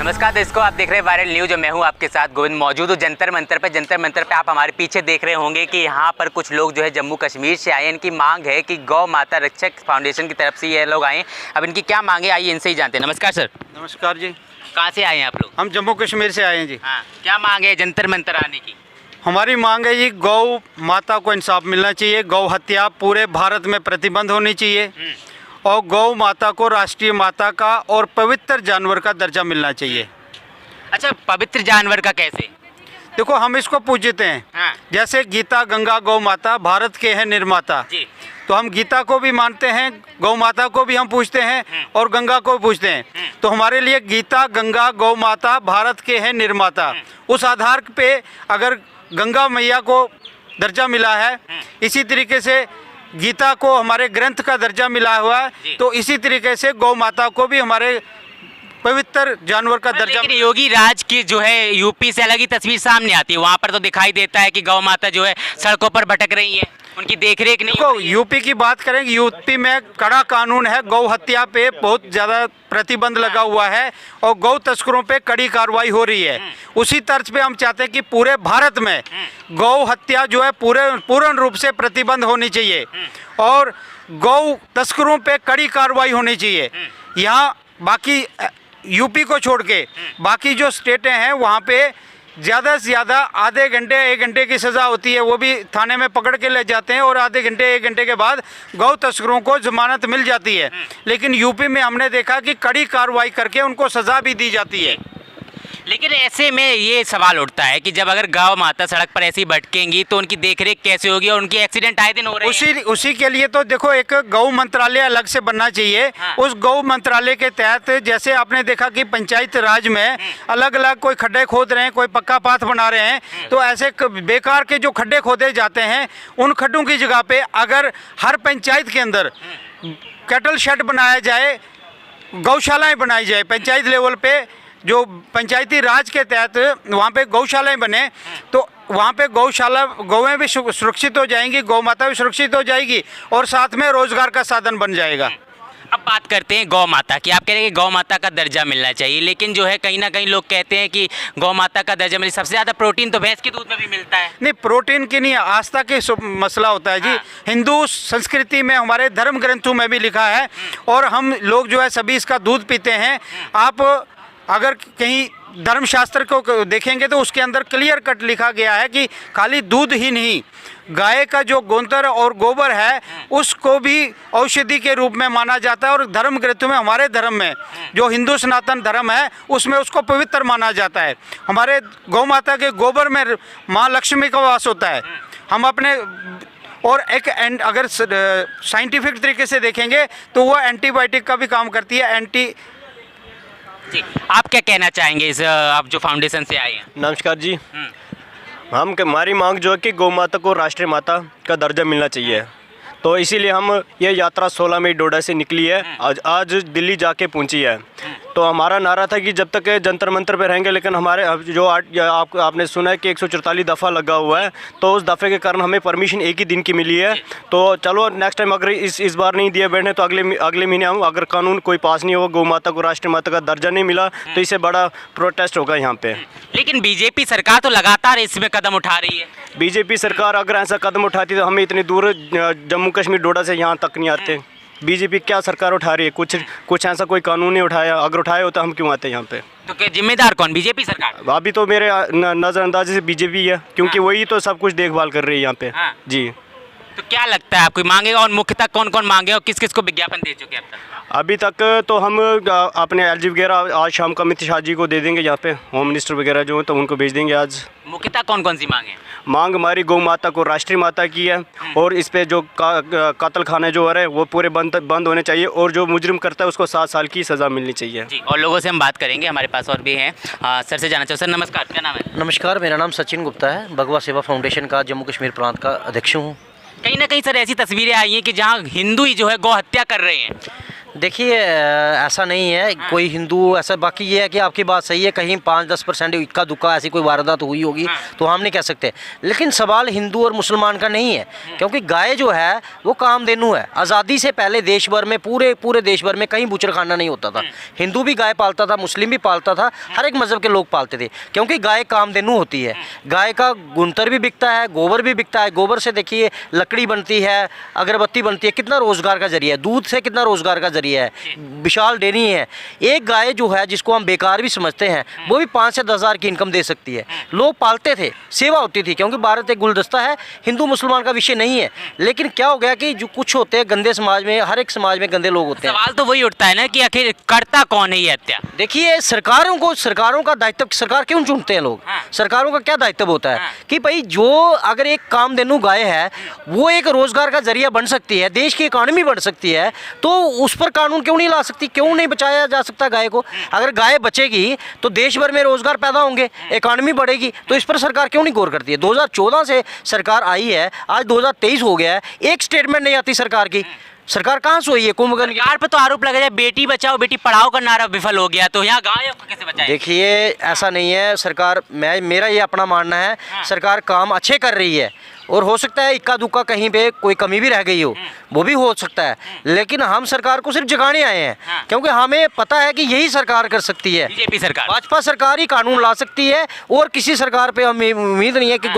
नमस्कार दोस्तों, आप देख रहे हैं वायरल न्यूज। मैं हूं आपके साथ गोविंद, मौजूद हूं जंतर मंतर पे। जंतर मंतर पे आप हमारे पीछे देख रहे होंगे कि यहां पर कुछ लोग जो है जम्मू कश्मीर से आए हैं। इनकी मांग है कि गौ माता रक्षक फाउंडेशन की तरफ से ये लोग आए। अब इनकी क्या मांगे, आइए इनसे ही जानते हैं। नमस्कार सर। नमस्कार जी। कहाँ से आए हैं आप लोग? हम जम्मू कश्मीर से आए हैं जी। हाँ, क्या मांग है जंतर मंतर आने की? हमारी मांग है जी, गौ माता को इंसाफ मिलना चाहिए। गौ हत्या पूरे भारत में प्रतिबंध होनी चाहिए और गौ माता को राष्ट्रीय माता का और पवित्र जानवर का दर्जा मिलना चाहिए। अच्छा, पवित्र जानवर का कैसे? देखो, हम इसको पूजते हैं। हाँ। जैसे गीता, गंगा, गौ माता भारत के हैं निर्माता जी। तो हम गीता को भी मानते हैं, गौ माता को भी हम पूजते हैं और गंगा को भी पूजते हैं। तो हमारे लिए गीता, गंगा, गौ माता भारत के हैं निर्माता। उस आधार पे अगर गंगा मैया को दर्जा मिला है, इसी तरीके से गीता को हमारे ग्रंथ का दर्जा मिला हुआ है, तो इसी तरीके से गौ माता को भी हमारे पवित्र जानवर का दर्जा। लेकिन योगी राज की जो है यूपी से अलग ही तस्वीर सामने आती है। वहाँ पर तो दिखाई देता है कि गौ माता जो है सड़कों पर भटक रही है, उनकी देखरेख नहीं हो रही है। यूपी की बात करें, यूपी में कड़ा कानून है, गौ हत्या पे बहुत ज़्यादा प्रतिबंध लगा हुआ है और गौ तस्करों पे कड़ी कार्रवाई हो रही है। उसी तर्ज पे हम चाहते हैं कि पूरे भारत में गौ हत्या जो है पूर्ण रूप से प्रतिबंध होनी चाहिए और गौ तस्करों पे कड़ी कार्रवाई होनी चाहिए। यहाँ बाकी यूपी को छोड़ के बाकी जो स्टेटें हैं वहाँ पे ज़्यादा से ज़्यादा आधे घंटे 1 घंटे की सज़ा होती है, वो भी थाने में पकड़ के ले जाते हैं और आधे घंटे 1 घंटे के बाद गौ तस्करों को जमानत मिल जाती है। लेकिन यूपी में हमने देखा कि कड़ी कार्रवाई करके उनको सज़ा भी दी जाती है। लेकिन ऐसे में ये सवाल उठता है कि जब अगर गौ माता सड़क पर ऐसी भटकेंगी तो उनकी देखरेख कैसे होगी और उनके एक्सीडेंट आए दिन हो रहे हैं। उसी के लिए तो देखो, एक गौ मंत्रालय अलग से बनना चाहिए। हाँ। उस गौ मंत्रालय के तहत जैसे आपने देखा कि पंचायत राज में अलग अलग कोई खड्डे खोद रहे हैं, कोई पक्का पाथ बना रहे हैं, तो ऐसे बेकार के जो खड्डे खोदे जाते हैं, उन खड्डों की जगह पे अगर हर पंचायत के अंदर कैटल शेड बनाया जाए, गौशालाएं बनाई जाए पंचायत लेवल पे, जो पंचायती राज के तहत वहाँ पे गौशालाएं बने, तो वहाँ पे गौएं भी सुरक्षित हो जाएंगी, गौ माता भी सुरक्षित हो जाएगी और साथ में रोजगार का साधन बन जाएगा। अब बात करते हैं गौ माता की। आप कह रहे हैं कि गौ माता का दर्जा मिलना चाहिए, लेकिन जो है कहीं ना कहीं लोग कहते हैं कि गौ माता का दर्जा मिले। सबसे ज़्यादा प्रोटीन तो भैंस के दूध में भी मिलता है। नहीं, प्रोटीन की नहीं, आस्था के मसला होता है जी। हाँ। हिंदू संस्कृति में हमारे धर्म ग्रंथों में भी लिखा है और हम लोग जो है सभी इसका दूध पीते हैं। आप अगर कहीं धर्मशास्त्र को देखेंगे तो उसके अंदर क्लियर कट लिखा गया है कि खाली दूध ही नहीं, गाय का जो गोंतर और गोबर है उसको भी औषधि के रूप में माना जाता है और धर्म ग्रंथों में, हमारे धर्म में जो हिंदू सनातन धर्म है उसमें उसको पवित्र माना जाता है। हमारे गौ माता के गोबर में माँ लक्ष्मी का वास होता है। हम अपने और एक अगर साइंटिफिक तरीके से देखेंगे तो वो एंटीबायोटिक का भी काम करती है। जी, आप क्या कहना चाहेंगे इस आप जो फाउंडेशन से आए हैं? नमस्कार जी। हमारी मांग जो है कि गौ माता को राष्ट्रीय माता का दर्जा मिलना चाहिए, तो इसीलिए हम ये यात्रा 16 मई डोडा से निकली है, आज दिल्ली जाके पहुंची है। तो हमारा नारा था कि जब तक जंतर मंतर पे रहेंगे, लेकिन हमारे जो आपने सुना है कि 144 दफ़ा लगा हुआ है, तो उस दफ़े के कारण हमें परमिशन एक ही दिन की मिली है। तो चलो नेक्स्ट टाइम अगर इस बार नहीं दिए बैठने तो अगले महीने हम, अगर कानून कोई पास नहीं होगा, गौ माता को राष्ट्रीय माता का दर्जा नहीं मिला तो इससे बड़ा प्रोटेस्ट होगा यहाँ पे। लेकिन बीजेपी सरकार तो लगातार इसमें कदम उठा रही है। बीजेपी सरकार अगर ऐसा कदम उठाती तो हमें इतनी दूर जम्मू कश्मीर डोडा से यहाँ तक नहीं आते। बीजेपी क्या सरकार उठा रही है? कुछ ऐसा कोई कानून नहीं उठाया। अगर उठाए होता हम क्यों आते यहाँ पे? तो क्या जिम्मेदार कौन? बीजेपी सरकार? अभी तो मेरे नज़रअंदाज से बीजेपी है, क्योंकि वही तो सब कुछ देखभाल कर रही है यहाँ पे। हाँ। जी। तो क्या लगता है आपको मांगेगा और मुख्यतः कौन कौन मांगे और किस किस को विज्ञापन दे चुके हैं अब तक? अभी तक तो हम अपने एलजी वगैरह आज शाम को अमित शाह जी को दे देंगे, यहाँ पे होम मिनिस्टर वगैरह जो है तो उनको भेज देंगे आज। मुख्यतः कौन कौन सी मांगे? मांग हमारी गौ माता को राष्ट्रीय माता की है और इस पे जो कत्ल खाने जो हो रहे हैं वो पूरे बंद होने चाहिए और जो मुजरिम करता है उसको 7 साल की सज़ा मिलनी चाहिए। जी, और लोगों से हम बात करेंगे, हमारे पास और भी हैं। सर से जाना चाहूँ। सर नमस्कार, क्या नाम है? नमस्कार, मेरा नाम सचिन गुप्ता है, भगवा सेवा फाउंडेशन का जम्मू कश्मीर प्रांत का अध्यक्ष हूँ। कहीं ना कहीं सर ऐसी तस्वीरें आई हैं कि जहाँ हिंदू ही जो है गौ हत्या कर रहे हैं। देखिए ऐसा नहीं है कोई हिंदू ऐसा, बाकी ये है कि आपकी बात सही है, कहीं 5-10% इक्का दुक्का ऐसी कोई वारदात हुई होगी तो हम नहीं कह सकते, लेकिन सवाल हिंदू और मुसलमान का नहीं है, क्योंकि गाय जो है वो कामधेनु है। आज़ादी से पहले देश भर में पूरे देश भर में कहीं बूचड़खाना नहीं होता था, हिंदू भी गाय पालता था, मुस्लिम भी पालता था, हर एक मज़हब के लोग पालते थे, क्योंकि गाय कामधेनु होती है। गाय का गुंतर भी बिकता है, गोबर भी बिकता है, गोबर से देखिए लकड़ी बनती है, अगरबत्ती बनती है, कितना रोज़गार का जरिया है, दूध से कितना रोज़गार का जरिया है, विशाल डेयरी है। एक गाय जो है जिसको हम बेकार भी समझते हैं वो भी 5 से 10 हज़ार की इनकम दे सकती है। लोग पालते थे, सेवा होती थी, क्योंकि भारत एक गुलदस्ता है, हिंदू मुसलमान का विषय नहीं है। लेकिन क्या हो गया कि जो कुछ होते हैं गंदे समाज में, हर एक समाज में गंदे लोग होते हैं। सवाल तो वही उठता है ना कि आखिर करता कौन है ये हत्या? देखिए सरकारों का दायित्व, सरकार क्यों चुनते हैं लोग? सरकारों का क्या दायित्व होता है कि भाई जो अगर एक कामधेनु गाय है वो एक रोजगार का जरिया बन सकती है, देश की इकोनॉमी बढ़ सकती है, तो उस पर कानून क्यों नहीं ला सकती, क्यों नहीं बचाया जा सकता गाय को? अगर गाय बचेगी तो देश भर में रोजगार पैदा होंगे, इकोनॉमी बढ़ेगी, तो इस पर सरकार क्यों नहीं गौर करती है? 2014 से सरकार आई है, आज 2023 हो गया है, एक स्टेटमेंट नहीं आती सरकार की। सरकार कहाँ सोई है? कुंभकर्ण की। सरकार पर तो आरोप लगा जाए बेटी बचाओ बेटी पढ़ाओ का नारा विफल हो गया, तो यहाँ गायों को कैसे बचाएं? देखिए ऐसा नहीं है, सरकार मेरा ये अपना मानना है, सरकार काम अच्छे कर रही है, और हो सकता है इक्का दुक्का कहीं पे कोई कमी भी रह गई हो, वो भी हो सकता है, लेकिन हम सरकार को सिर्फ जगाने आए हैं, क्योंकि हमें पता है कि यही सरकार कर सकती है। बीजेपी सरकार, भाजपा सरकार ही कानून ला सकती है, और किसी सरकार पे हमें उम्मीद नहीं है कि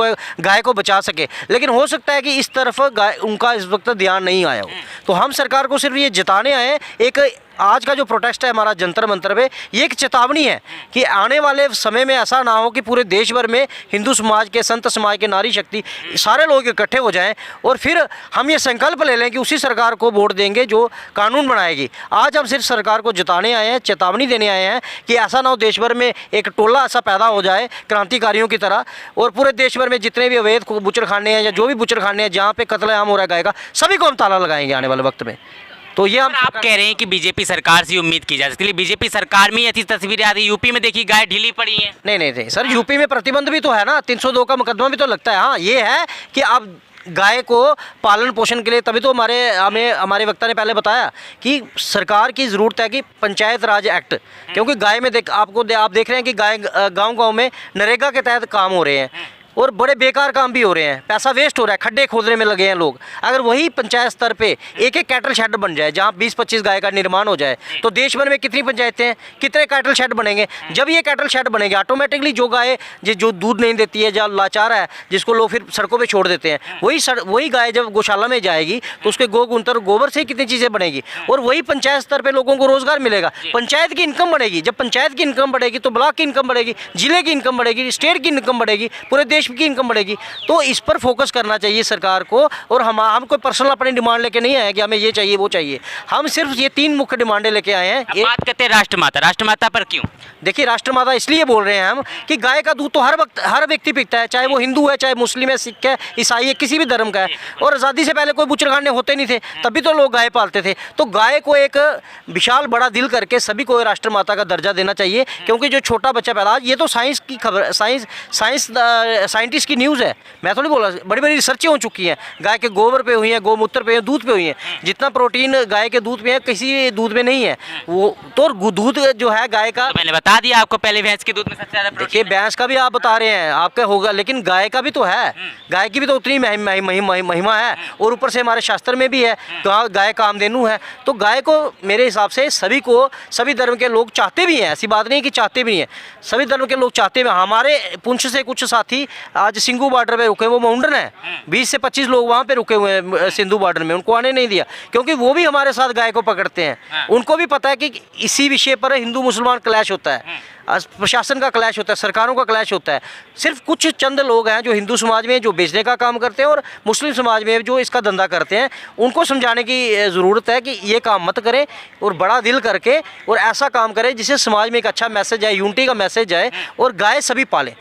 गाय को बचा सके। लेकिन हो सकता है कि इस तरफ उनका इस वक्त ध्यान नहीं आया हो, तो हम सरकार को सिर्फ ये जताने आए हैं। एक आज का जो प्रोटेस्ट है हमारा जंतर मंतर पे, ये एक चेतावनी है कि आने वाले समय में ऐसा ना हो कि पूरे देश भर में हिंदू समाज के, संत समाज के, नारी शक्ति सारे लोग इकट्ठे हो जाएं और फिर हम ये संकल्प ले लें कि उसी सरकार को वोट देंगे जो कानून बनाएगी। आज हम सिर्फ सरकार को जताने आए हैं, चेतावनी देने आए हैं कि ऐसा ना हो देश भर में एक टोला ऐसा पैदा हो जाए क्रांतिकारियों की तरह, और पूरे देश भर में जितने भी अवैध बुचड़खाने हैं या जो भी बुचड़खाने हैं जहाँ पे कत्लेआम हो रहा है गाय का, सभी को हम ताला लगाएंगे आने वाले वक्त में। तो ये हम आप कह रहे हैं कि बीजेपी सरकार से उम्मीद की जा सकती है, बीजेपी सरकार में ऐसी तस्वीरें आ रही, यूपी में देखिए गाय ढीली पड़ी है। नहीं सर, यूपी में प्रतिबंध भी तो है ना, 302 का मुकदमा भी तो लगता है। हाँ ये है कि अब गाय को पालन पोषण के लिए, तभी तो हमारे वक्ता ने पहले बताया कि सरकार की ज़रूरत है कि पंचायत राज एक्ट, क्योंकि गाय में आप देख रहे हैं कि गाय गांव में नरेगा के तहत काम हो रहे हैं और बड़े बेकार काम भी हो रहे हैं, पैसा वेस्ट हो रहा है, खड्डे खोदने में लगे हैं लोग। अगर वही पंचायत स्तर पे एक कैटल शेड बन जाए जहाँ 20-25 गाय का निर्माण हो जाए, तो देश भर में कितनी पंचायतें हैं, कितने कैटल शेड बनेंगे? जब ये कैटल शेड बनेंगे ऑटोमेटिकली जो गाय जो दूध नहीं देती है, जो लाचार है, जिसको लोग फिर सड़कों पर छोड़ देते हैं, वही गाय जब गौशाला में जाएगी तो उसके गोबर से ही कितनी चीज़ें बनेगी, और वही पंचायत स्तर पर लोगों को रोजगार मिलेगा, पंचायत की इनकम बढ़ेगी। जब पंचायत की इनकम बढ़ेगी तो ब्लॉक की इनकम बढ़ेगी, जिले की इनकम बढ़ेगी, स्टेट की इनकम बढ़ेगी, पूरे देश की इनकम बढ़ेगी। तो इस पर फोकस करना चाहिए सरकार को, और हम कोई पर्सनल अपनी डिमांड लेके नहीं आए कि हमें ये चाहिए वो चाहिए, हम सिर्फ ये 3 मुख्य डिमांडें लेके आए हैं। बात करते हैं राष्ट्रमाता पर क्यों? देखिए राष्ट्रमाता इसलिए बोल रहे हैं हम कि गाय का दूध तो हर व्यक्ति पीता है, चाहे वो हिंदू है, चाहे मुस्लिम है, सिख है, ईसाई है, किसी भी धर्म का है, और आज़ादी से पहले कोई बुचड़खाने होते नहीं थे, तभी तो लोग गाय पालते थे। तो गाय को एक विशाल बड़ा दिल करके सभी को राष्ट्रमाता का दर्जा देना चाहिए, क्योंकि जो छोटा बच्चा पैदा, ये तो साइंस की खबर, साइंटिस्ट की न्यूज़ है, मैं तो नहीं बोला, बड़ी बड़ी रिसर्चें हो चुकी हैं, गाय के गोबर पे हुई हैं, गोमूत्र पे, दूध पे हुई हैं, जितना प्रोटीन गाय के दूध में है किसी दूध में नहीं है। वो तो दूध जो है गाय का, तो मैंने बता दिया आपको पहले, भैंस के दूध में सबसे ज़्यादा देखिए भैंस का भी आप बता रहे हैं आपका होगा, लेकिन गाय का भी तो है, गाय की भी तो उतनी महिमा है, और ऊपर से हमारे शास्त्र में भी है गाय कामधेनु है। तो गाय को मेरे हिसाब से सभी धर्म के लोग चाहते भी हैं, ऐसी बात नहीं कि चाहते भी नहीं है, सभी धर्म के लोग चाहते हैं। हमारे पुंछ से कुछ साथी आज सिंघू बॉर्डर पे रुके, वो माउंटेन है, 20 से 25 लोग वहाँ पे रुके हुए हैं सिंधु बॉर्डर में, उनको आने नहीं दिया, क्योंकि वो भी हमारे साथ गाय को पकड़ते हैं। उनको भी पता है कि इसी विषय पर हिंदू मुसलमान क्लैश होता है, प्रशासन का क्लैश होता है, सरकारों का क्लैश होता है। सिर्फ कुछ चंद लोग हैं जो हिंदू समाज में जो बेचने का काम करते हैं और मुस्लिम समाज में जो इसका धंधा करते हैं, उनको समझाने की ज़रूरत है कि ये काम मत करें, और बड़ा दिल करके और ऐसा काम करें जिससे समाज में एक अच्छा मैसेज आए, यूनिटी का मैसेज आए, और गाय सभी पालें।